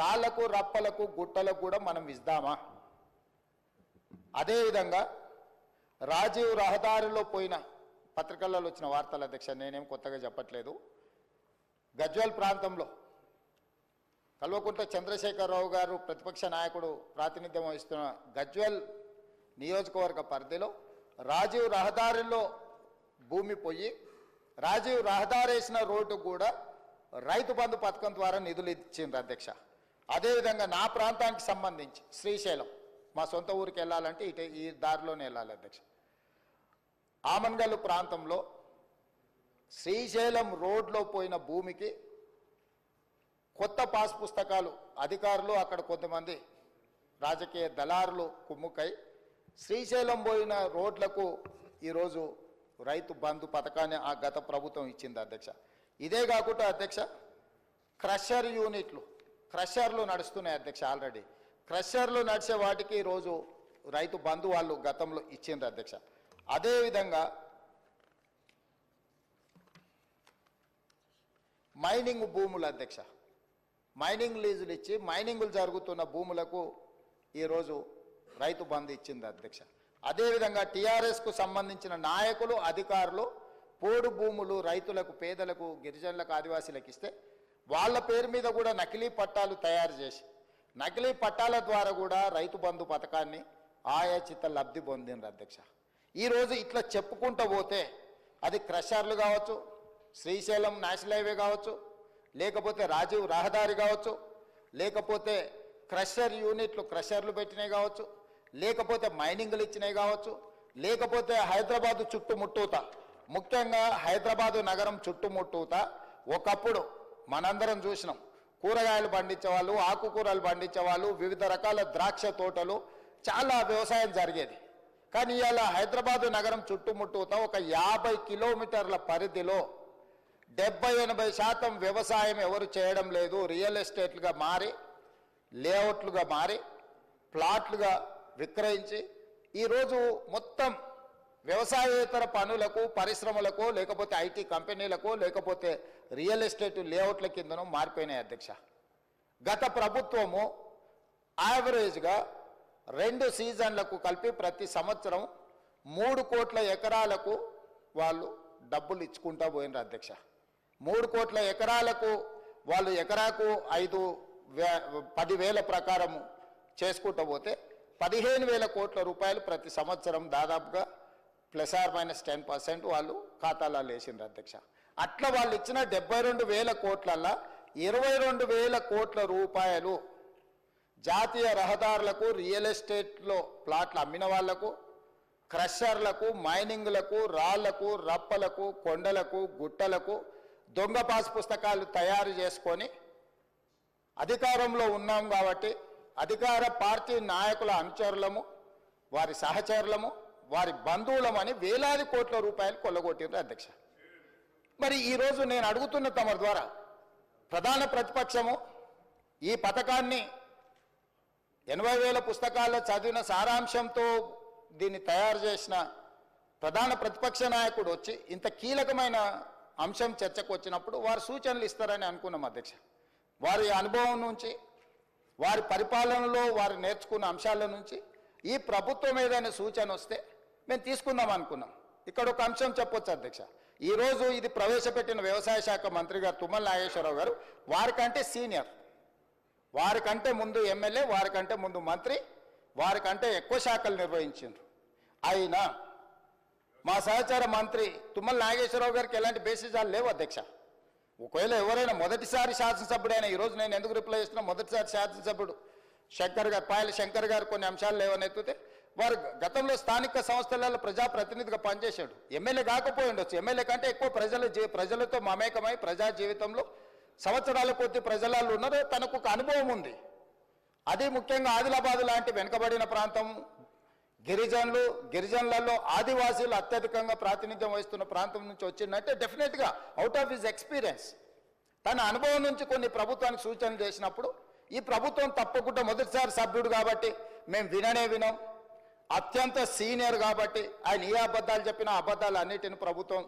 రాళ్లకు రప్పలకు గుట్టలకు కూడా మనం ఇద్దామా? అదేవిధంగా రాజీవ్ రహదారిలో పోయిన పత్రికలలో వచ్చిన వార్తల అధ్యక్ష, నేనేం కొత్తగా చెప్పట్లేదు. గజ్వేల్ ప్రాంతంలో కల్వకుంట్ల చంద్రశేఖరరావు గారు ప్రతిపక్ష నాయకుడు ప్రాతినిధ్యం వహిస్తున్న గజ్వేల్ నియోజకవర్గ పరిధిలో రాజీవ్ రహదారిలో భూమి పోయి రాజీవ్ రహదారి వేసిన రోడ్డు కూడా రైతు బంధు పథకం ద్వారా నిధులు ఇచ్చిండ్రు అధ్యక్ష. అదేవిధంగా నా ప్రాంతానికి సంబంధించి శ్రీశైలం, మా సొంత ఊరికి వెళ్ళాలంటే ఇటు ఈ దారిలోనే వెళ్ళాలి అధ్యక్ష. ఆమన్గల్లు ప్రాంతంలో శ్రీశైలం రోడ్లో పోయిన భూమికి కొత్త పాస్ పుస్తకాలు అధికారులు అక్కడ కొంతమంది రాజకీయ దళారులు కుమ్ముకై శ్రీశైలం పోయిన రోడ్లకు ఈరోజు రైతు బంధు పథకాన్ని ఆ గత ప్రభుత్వం ఇచ్చింది అధ్యక్ష. ఇదే కాకుండా అధ్యక్ష క్రషర్ యూనిట్లు, క్రషర్లు నడుస్తున్నాయి అధ్యక్ష. ఆల్రెడీ క్రషర్లు నడిచే వాటికి ఈరోజు రైతు బంధు వాళ్ళు గతంలో ఇచ్చిండ్రు అధ్యక్ష. అదేవిధంగా మైనింగ్ భూములు అధ్యక్ష, మైనింగ్ లీజులు ఇచ్చి మైనింగులు జరుగుతున్న భూములకు ఈరోజు రైతు బంధు ఇచ్చింది అధ్యక్ష. అదేవిధంగా టీఆర్ఎస్కు సంబంధించిన నాయకులు అధికారులు పోడు భూములు రైతులకు, పేదలకు, గిరిజనులకు, ఆదివాసీలకు ఇస్తే వాళ్ళ పేరు మీద కూడా నకిలీ పట్టాలు తయారు చేసి నకిలీ పట్టాల ద్వారా కూడా రైతు బంధు పథకాన్ని ఆయాచిత లబ్ధి పొందిండ్రు అధ్యక్ష. ఈరోజు ఇట్లా చెప్పుకుంటూ పోతే అది క్రషర్లు కావచ్చు, శ్రీశైలం నేషనల్ హైవే కావచ్చు, లేకపోతే రాజీవ్ రహదారి కావచ్చు, లేకపోతే క్రషర్ యూనిట్లు క్రషర్లు పెట్టినవి కావచ్చు, లేకపోతే మైనింగ్లు ఇచ్చినవి కావచ్చు, లేకపోతే హైదరాబాదు చుట్టుముట్టూత, ముఖ్యంగా హైదరాబాదు నగరం చుట్టుముట్టూత ఒకప్పుడు మనందరం చూసినాం. కూరగాయలు పండించే వాళ్ళు, ఆకుకూరలు పండించే వాళ్ళు, వివిధ రకాల ద్రాక్ష తోటలు, చాలా వ్యవసాయం జరిగేది. కానీ ఇవాళ హైదరాబాదు నగరం చుట్టుముట్టూత ఒక 50 కిలోమీటర్ల పరిధిలో 70-80% వ్యవసాయం ఎవరు చేయడం లేదు. రియల్ ఎస్టేట్లుగా మారి, లేఅవుట్లుగా మారి, ప్లాట్లుగా విక్రయించి ఈరోజు మొత్తం వ్యవసాయేతర పనులకు, పరిశ్రమలకు, లేకపోతే ఐటీ కంపెనీలకు, లేకపోతే రియల్ ఎస్టేట్ లేఅవుట్ల కిందనూ మారిపోయినాయి అధ్యక్ష. గత ప్రభుత్వము యావరేజ్గా 2 సీజన్లకు కలిపి ప్రతి సంవత్సరం 3 కోట్ల ఎకరాలకు వాళ్ళు డబ్బులు ఇచ్చుకుంటూ పోయినారు అధ్యక్ష. 3 కోట్ల ఎకరాలకు వాళ్ళు ఎకరాకు 10,000 ప్రకారము చేసుకుంటూ పోతే 15,000 కోట్ల రూపాయలు ప్రతి సంవత్సరం దాదాపుగా ±10% వాళ్ళు ఖాతాలలో వేసిండ్రు అధ్యక్ష. అట్లా వాళ్ళు ఇచ్చిన 72,000 కోట్లల్లో 22,000 కోట్ల రూపాయలు జాతీయ రహదారులకు, రియల్ ఎస్టేట్లో ప్లాట్లు అమ్మిన వాళ్లకు, క్రషర్లకు, మైనింగ్లకు, రాళ్లకు, రప్పలకు, కొండలకు, గుట్టలకు దొంగ పాస్ పుస్తకాలు తయారు చేసుకొని అధికారంలో ఉన్నాం కాబట్టి అధికార పార్టీ నాయకుల అనుచరులము, వారి సహచరులము, వారి బంధువులమని వేలాది కోట్ల రూపాయలు కొల్లగొట్టిండ్రు అధ్యక్ష. మరి ఈరోజు నేను అడుగుతున్న తమ ద్వారా ప్రధాన ప్రతిపక్షము ఈ పథకాన్ని 80,000 పుస్తకాల్లో చదివిన సారాంశంతో దీన్ని తయారు చేసిన ప్రధాన ప్రతిపక్ష నాయకుడు వచ్చి ఇంత కీలకమైన అంశం చర్చకు వచ్చినప్పుడు వారు సూచనలు ఇస్తారని అనుకున్నాం అధ్యక్ష. వారి అనుభవం నుంచి, వారి పరిపాలనలో వారు నేర్చుకున్న అంశాల నుంచి ఈ ప్రభుత్వం ఏదైనా సూచన వస్తే మేము తీసుకుందాం అనుకున్నాం. ఇక్కడ ఒక అంశం చెప్పొచ్చు అధ్యక్ష. ఈరోజు ఇది ప్రవేశపెట్టిన వ్యవసాయ శాఖ మంత్రి గారు తుమ్మల నాగేశ్వరరావు గారు వారికంటే సీనియర్, వారికంటే ముందు ఎమ్మెల్యే, వారికంటే ముందు మంత్రి, వారికంటే ఎక్కువ శాఖలు నిర్వహించారు. అయినా మా సహచార మంత్రి తుమ్మల నాగేశ్వరరావు గారికి ఎలాంటి బేసిజాలు లేవు అధ్యక్ష. ఒకవేళ ఎవరైనా మొదటిసారి శాసనసభ్యుడైనా, ఈరోజు నేను ఎందుకు రిప్లై చేస్తున్నా, మొదటిసారి శాసనసభ్యుడు శంకర్ గారు, పాయల శంకర్ గారు కొన్ని అంశాలు లేవనెత్తితే వారు గతంలో స్థానిక సంస్థలలో ప్రజాప్రతినిధిగా పనిచేశాడు. ఎమ్మెల్యే కాకపోయి ఉండొచ్చు, ఎమ్మెల్యే కంటే ఎక్కువ ప్రజలతో మమేకమై ప్రజా జీవితంలో సంవత్సరాల కొద్ది ప్రజలలో ఉన్నారు. తనకు ఒక అనుభవం ఉంది. అది ముఖ్యంగా ఆదిలాబాద్ లాంటి వెనుకబడిన ప్రాంతం, గిరిజనులలో ఆదివాసీలు అత్యధికంగా ప్రాతినిధ్యం వహిస్తున్న ప్రాంతం నుంచి వచ్చిందంటే డెఫినెట్గా అవుట్ ఆఫ్ హిజ్ ఎక్స్పీరియన్స్ తన అనుభవం నుంచి కొన్ని ప్రభుత్వానికి సూచనలు చేసినప్పుడు ఈ ప్రభుత్వం తప్పకుండా మొదటిసారి సభ్యుడు కాబట్టి మేము వినం, అత్యంత సీనియర్ కాబట్టి ఆయన ఏ అబద్ధాలు చెప్పినా అబద్ధాలు అన్నిటిని ప్రభుత్వం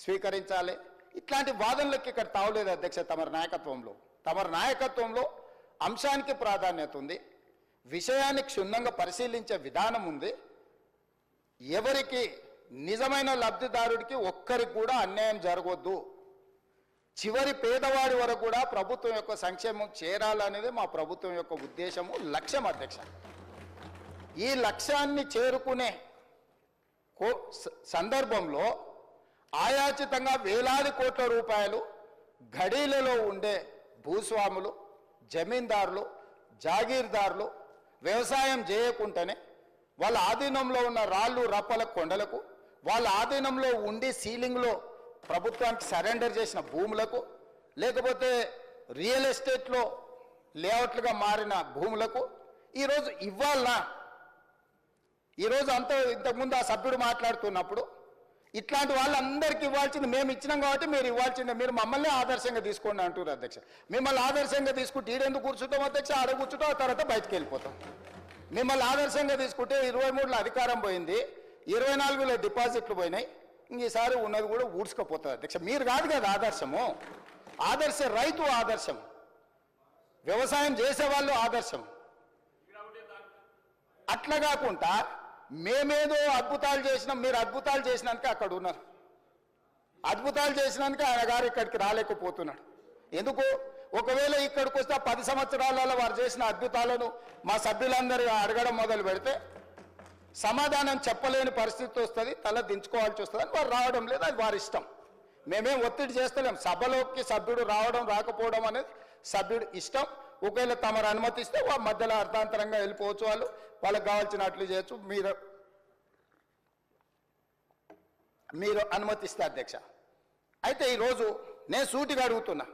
స్వీకరించాలి. ఇట్లాంటి వాదనలకు ఇక్కడ తావలేదు అధ్యక్ష. తమరి నాయకత్వంలో అంశానికి ప్రాధాన్యత ఉంది, విషయాన్ని క్షుణ్ణంగా పరిశీలించే విధానం ఉంది. ఎవరికి నిజమైన లబ్ధిదారుడికి ఒక్కరికి కూడా అన్యాయం జరగొద్దు, చివరి పేదవాడి వరకు కూడా ప్రభుత్వం యొక్క సంక్షేమం చేరాలనేది మా ప్రభుత్వం యొక్క ఉద్దేశము, లక్ష్యం అధ్యక్ష. ఈ లక్ష్యాన్ని చేరుకునే సందర్భంలో ఆయాచితంగా వేలాది కోట్ల రూపాయలు గడీలలో ఉండే భూస్వాములు, జమీందారులు, జాగీర్దారులు వ్యవసాయం చేయకుండానే వాళ్ళ ఆధీనంలో ఉన్న రాళ్ళు రప్పల కొండలకు, వాళ్ళ ఆధీనంలో ఉండి సీలింగ్లో ప్రభుత్వానికి సరెండర్ చేసిన భూములకు, లేకపోతే రియల్ ఎస్టేట్లో లేఅవుట్లుగా మారిన భూములకు ఈరోజు ఇవ్వాలనా? ఈరోజు ఇంతకుముందు ఆ సభ్యుడు మాట్లాడుతున్నప్పుడు ఇట్లాంటి వాళ్ళందరికీ ఇవ్వాల్సింది మేము ఇచ్చినాం కాబట్టి మీరు ఇవ్వాల్సిందే, మీరు మమ్మల్ని ఆదర్శంగా తీసుకోండి అంటారు అధ్యక్ష. మిమ్మల్ని ఆదర్శంగా తీసుకుంటే ఈడెందుకు కూర్చుంటాం అధ్యక్ష? ఆడ కూర్చుంటాం, ఆ తర్వాత బయటకు వెళ్ళిపోతాం. మిమ్మల్ని ఆదర్శంగా తీసుకుంటే 23లో అధికారం పోయింది, 24లో డిపాజిట్లు పోయినాయి, ఈసారి ఉన్నది కూడా ఊడ్చుకపోతుంది అధ్యక్ష. మీరు కాదు కదా ఆదర్శము, ఆదర్శ రైతు ఆదర్శం, వ్యవసాయం చేసేవాళ్ళు ఆదర్శం. అట్లా కాకుండా మేమేదో అద్భుతాలు చేసినాం, మీరు అద్భుతాలు చేసినాక అక్కడ ఉన్నారు, అద్భుతాలు చేసినాక ఆయన గారు ఇక్కడికి రాలేకపోతున్నాడు. ఎందుకు? ఒకవేళ ఇక్కడికి వస్తే 10 సంవత్సరాలలో వారు చేసిన అద్భుతాలను మా సభ్యులందరూ అడగడం మొదలు పెడితే సమాధానం చెప్పలేని పరిస్థితి వస్తుంది, తల దించుకోవాల్సి వస్తుంది అని వారు రావడం లేదు, అది వారి ఇష్టం. మేమేం ఒత్తిడి చేస్తలేం. సభలోకి సభ్యుడు రావడం రాకపోవడం అనేది సభ్యుడు ఇష్టం. ఒకవేళ తమరు అనుమతిస్తే మధ్యలో అర్థాంతరంగా వెళ్ళిపోవచ్చు, వాళ్ళకి కావాల్సినట్లు చేయొచ్చు, మీరు అనుమతిస్తే అధ్యక్ష. అయితే ఈరోజు నేను సూటిగా అడుగుతున్నా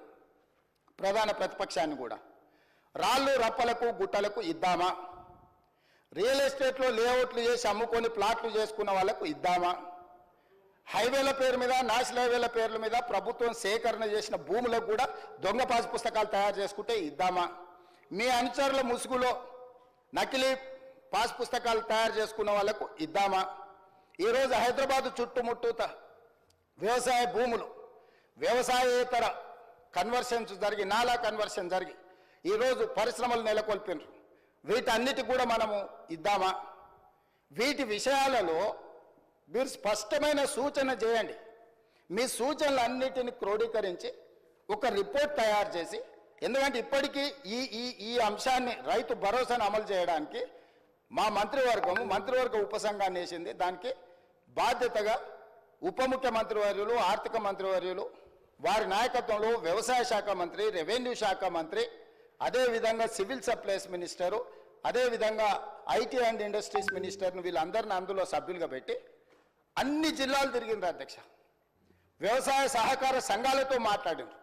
ప్రధాన ప్రతిపక్షాన్ని కూడా, రాళ్ళు రప్పలకు గుట్టలకు ఇద్దామా? రియల్ ఎస్టేట్లో లేఅవుట్లు చేసి అమ్ముకొని ప్లాట్లు చేసుకున్న వాళ్ళకు ఇద్దామా? హైవేల పేరు మీద, నేషనల్ హైవేల పేర్ల మీద ప్రభుత్వం సేకరణ చేసిన భూములకు కూడా దొంగ పాస్ పుస్తకాలు తయారు చేసుకుంటే ఇద్దామా? మీ అనుచరుల ముసుగులో నకిలీ పాస్ పుస్తకాలు తయారు చేసుకున్న వాళ్ళకు ఇద్దామా? ఈరోజు హైదరాబాద్ చుట్టుముట్టూత వ్యవసాయ భూములు, వ్యవసాయేతర కన్వర్షన్స్ జరిగి, నాలా కన్వర్షన్ జరిగి ఈరోజు పరిశ్రమలు నెలకొల్పినారు. వీటన్నిటి కూడా మనము ఇద్దామా? వీటి విషయాలలో మీరు స్పష్టమైన సూచన చేయండి. మీ సూచనలన్నిటిని క్రోడీకరించి ఒక రిపోర్ట్ తయారు చేసి, ఎందుకంటే ఇప్పటికీ ఈ అంశాన్ని రైతు భరోసాను అమలు చేయడానికి మా మంత్రివర్గ ఉపసంఘాన్ని వేసింది. దానికి బాధ్యతగా ఉప ముఖ్యమంత్రి వర్యులు, ఆర్థిక మంత్రి వర్యులు, వారి నాయకత్వంలో వ్యవసాయ శాఖ మంత్రి, రెవెన్యూ శాఖ మంత్రి, అదేవిధంగా సివిల్ సప్లైస్ మినిస్టరు, అదేవిధంగా ఐటీ అండ్ ఇండస్ట్రీస్ మినిస్టర్ను వీళ్ళందరిని అందులో సభ్యులుగా పెట్టి అన్ని జిల్లాలు తిరిగిండ్రు అధ్యక్ష. వ్యవసాయ సహకార సంఘాలతో మాట్లాడిండ్రు,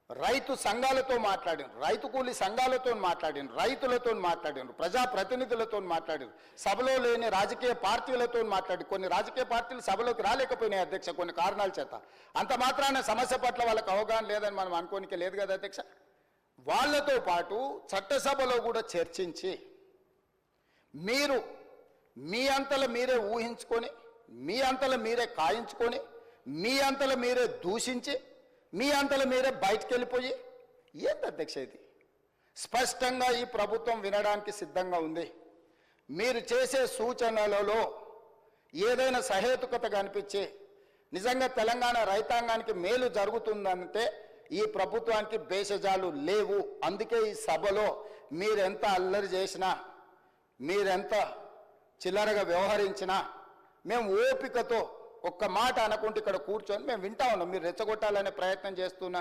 రైతు సంఘాలతో మాట్లాడిండ్రు, రైతు కూలీ సంఘాలతో మాట్లాడిండ్రు, రైతులతో మాట్లాడిండ్రు, ప్రజాప్రతినిధులతో మాట్లాడిండ్రు, సభలో లేని రాజకీయ పార్టీలతో మాట్లాడి, కొన్ని రాజకీయ పార్టీలు సభలోకి రాలేకపోయినాయి అధ్యక్ష కొన్ని కారణాల చేత. అంత మాత్రాన సమస్య పట్ల వాళ్ళకి అవగాహన లేదని మనం అనుకోనికే లేదు కదా అధ్యక్ష. వాళ్ళతో పాటు చట్టసభలో కూడా చర్చించి మీరు మీ అంతలో మీరే ఊహించుకొని, మీ అంతలో మీరే కాయించుకొని, మీ అంతలో మీరే దూషించి, మీ అంతలో మీరే బయటికి వెళ్ళిపోయి, ఏంటి అధ్యక్ష ఇది? స్పష్టంగా ఈ ప్రభుత్వం వినడానికి సిద్ధంగా ఉంది. మీరు చేసే సూచనలలో ఏదైనా సహేతుకత కనిపించి నిజంగా తెలంగాణ రైతాంగానికి మేలు జరుగుతుందంటే ఈ ప్రభుత్వానికి భేషజాలు లేవు. అందుకే ఈ సభలో మీరెంత అల్లరి చేసినా, మీరెంత చిల్లరగా వ్యవహరించినా మేము ఓపికతో ఒక్క మాట అనుకుంటే ఇక్కడ కూర్చొని మేము వింటా ఉన్నాం. మీరు రెచ్చగొట్టాలనే ప్రయత్నం చేస్తున్న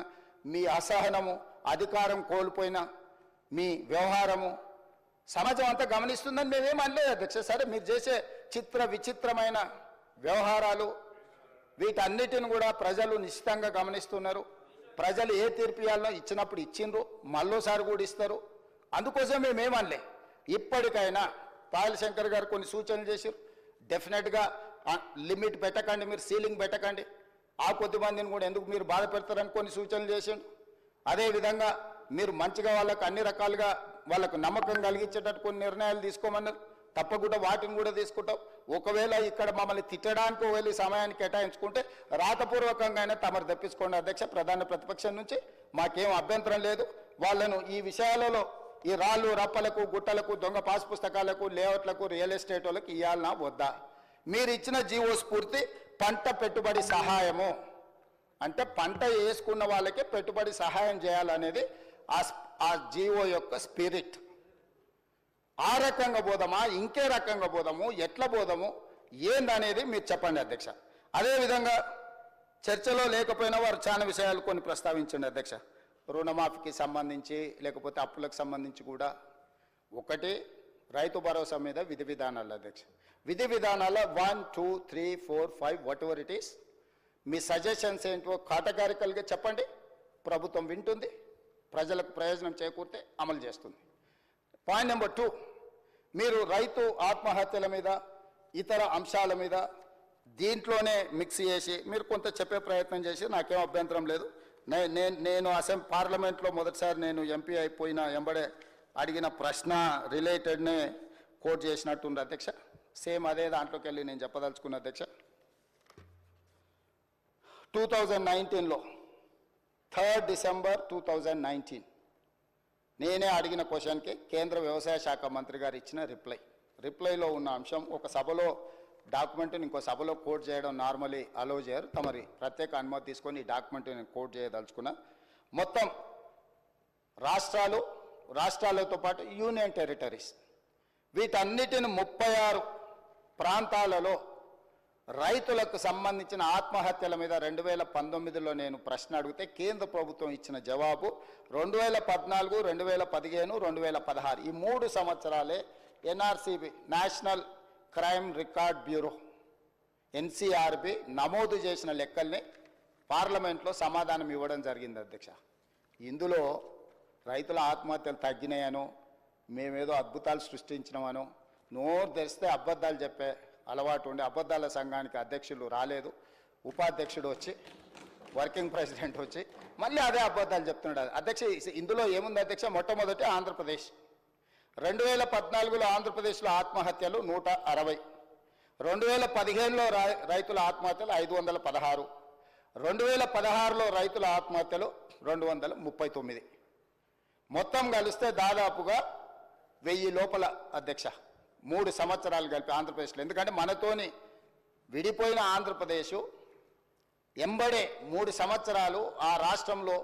మీ అసహనము, అధికారం కోల్పోయిన మీ వ్యవహారము సమాజం అంతా గమనిస్తుందని మేమేం అనలేదు అధ్యక్ష. సరే, మీరు చేసే విచిత్రమైన వ్యవహారాలు వీటన్నిటిని కూడా ప్రజలు నిశ్చితంగా గమనిస్తున్నారు. ప్రజలు ఏ తీర్పు ఇవ్వాలో ఇచ్చినప్పుడు ఇచ్చిండ్రు, మళ్ళోసారి కూడా ఇస్తారు. అందుకోసం మేమేమనలే. ఇప్పటికైనా పాయల్ శంకర్ గారు కొన్ని సూచనలు చేశారు. డెఫినెట్గా లిమిట్ పెట్టకండి, మీరు సీలింగ్ పెట్టకండి, ఆ కొద్ది మందిని కూడా ఎందుకు మీరు బాధ పెడతారని కొన్ని సూచనలు చేసిండు. అదేవిధంగా మీరు మంచిగా వాళ్ళకు అన్ని రకాలుగా వాళ్ళకు నమ్మకం కలిగించేటట్టు కొన్ని నిర్ణయాలు తీసుకోమన్నారు. తప్పకుండా వాటిని కూడా తీసుకుంటాం. ఒకవేళ ఇక్కడ మమ్మల్ని తిట్టడానికి ఒకవేళ ఈ సమయాన్ని కేటాయించుకుంటే రాతపూర్వకంగా అయినా తమరు తెప్పించుకోండి అధ్యక్ష. ప్రధాన ప్రతిపక్షం నుంచి మాకేం అభ్యంతరం లేదు. వాళ్ళను ఈ విషయాలలో ఈ రాళ్ళు రప్పలకు గుట్టలకు దొంగ పాస్ పుస్తకాలకు లేఅవుట్లకు రియల్ ఎస్టేట్ వాళ్ళకి ఇవ్వాలనా వద్దా? మీరు ఇచ్చిన జీవో స్ఫూర్తి పంట పెట్టుబడి సహాయము అంటే పంట వేసుకున్న వాళ్ళకే పెట్టుబడి సహాయం చేయాలనేది ఆ జీవో యొక్క స్పిరిట్. ఆ రకంగా పోదామా, ఇంకే రకంగా పోదాము, ఎట్లా పోదాము ఏందనేది మీరు చెప్పండి అధ్యక్ష. అదేవిధంగా చర్చలో లేకపోయినా వారు చాలా విషయాలు కొన్ని ప్రస్తావించండి అధ్యక్ష. రుణమాఫీకి సంబంధించి లేకపోతే అప్పులకు సంబంధించి కూడా ఒకటి రైతు భరోసా మీద విధి విధానాలు అధ్యక్ష. విధి విధానాల 1, 2, 3, 4, 5 what ever it is me suggestions ఏంటో కాటగారికల్గా చెప్పండి. ప్రభుత్వం వింటుంది, ప్రజలకు ప్రయోజనం చేకూరితే అమలు చేస్తుంది. పాయింట్ నెంబర్ 2, మీరు రైతు ఆత్మహత్యల మీద ఇతర అంశాల మీద దీంట్లోనే మిక్స్ చేసి మీరు కొంత చెప్పే ప్రయత్నం చేసి నాకేం అభ్యంతరం లేదు. నేను పార్లమెంట్లో మొదటిసారి నేను ఎంపీ అయిపోయిన ఎంబడే అడిగిన ప్రశ్న రిలేటెడ్నే కోట్ చేసినట్టుంది అధ్యక్ష. సేమ్ అదే దాంట్లోకి వెళ్ళి నేను చెప్పదలుచుకున్న అధ్యక్ష. 2019లో 3 డిసెంబర్ 2019 నేనే అడిగిన క్వశ్చన్కి కేంద్ర వ్యవసాయ శాఖ మంత్రి గారు ఇచ్చిన రిప్లైలో ఉన్న అంశం ఒక సభలో డాక్యుమెంట్ని ఇంకో సభలో కోట్ చేయడం నార్మలీ అలో చేయరు. తమరి ప్రత్యేక అనుమతి తీసుకొని ఈ డాక్యుమెంట్ని నేను కోట్ చేయదలుచుకున్నా. మొత్తం రాష్ట్రాలతో పాటు యూనియన్ టెరిటరీస్ వీటన్నిటిని 36 ప్రాంతాలలో రైతులకు సంబంధించిన ఆత్మహత్యల మీద 2019లో నేను ప్రశ్న అడిగితే కేంద్ర ప్రభుత్వం ఇచ్చిన జవాబు 2014, 2015, 2016 ఈ 3 సంవత్సరాలే NRCB national crime record bureau NCRB నమోదు చేసిన లెక్కల్ని పార్లమెంట్లో సమాధానం ఇవ్వడం జరిగింది అధ్యక్ష. ఇందులో రైతుల ఆత్మహత్యలు తగ్గినాయనో మేమేదో అద్భుతాలు సృష్టించినామనో నోరు తెరిస్తే అబద్ధాలు చెప్పే అలవాటు ఉండి అబద్ధాల సంఘానికి అధ్యక్షులు రాలేదు, ఉపాధ్యక్షుడు వచ్చి వర్కింగ్ ప్రెసిడెంట్ వచ్చి మళ్ళీ అదే అబద్ధాలు చెప్తున్నాడు అధ్యక్ష. ఇందులో ఏముంది అధ్యక్ష? మొట్టమొదటి ఆంధ్రప్రదేశ్ 2014లో ఆంధ్రప్రదేశ్లో ఆత్మహత్యలు 160, 2015లో రైతుల ఆత్మహత్యలు 516, 2016లో రైతుల ఆత్మహత్యలు 239. మొత్తం కలిస్తే దాదాపుగా 1000 లోపల అధ్యక్ష 3 సంవత్సరాలు కలిపి ఆంధ్రప్రదేశ్లో. ఎందుకంటే మనతోని విడిపోయిన ఆంధ్రప్రదేశ్ ఎంబడే 3 సంవత్సరాలు ఆ రాష్ట్రంలో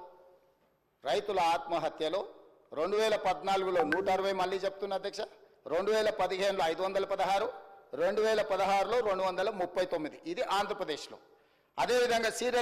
రైతుల ఆత్మహత్యలు 2014లో 160 మళ్ళీ చెప్తున్నా అధ్యక్ష, 2015లో 516, 2016లో 239. ఇది ఆంధ్రప్రదేశ్లో. అదేవిధంగా సీరియల్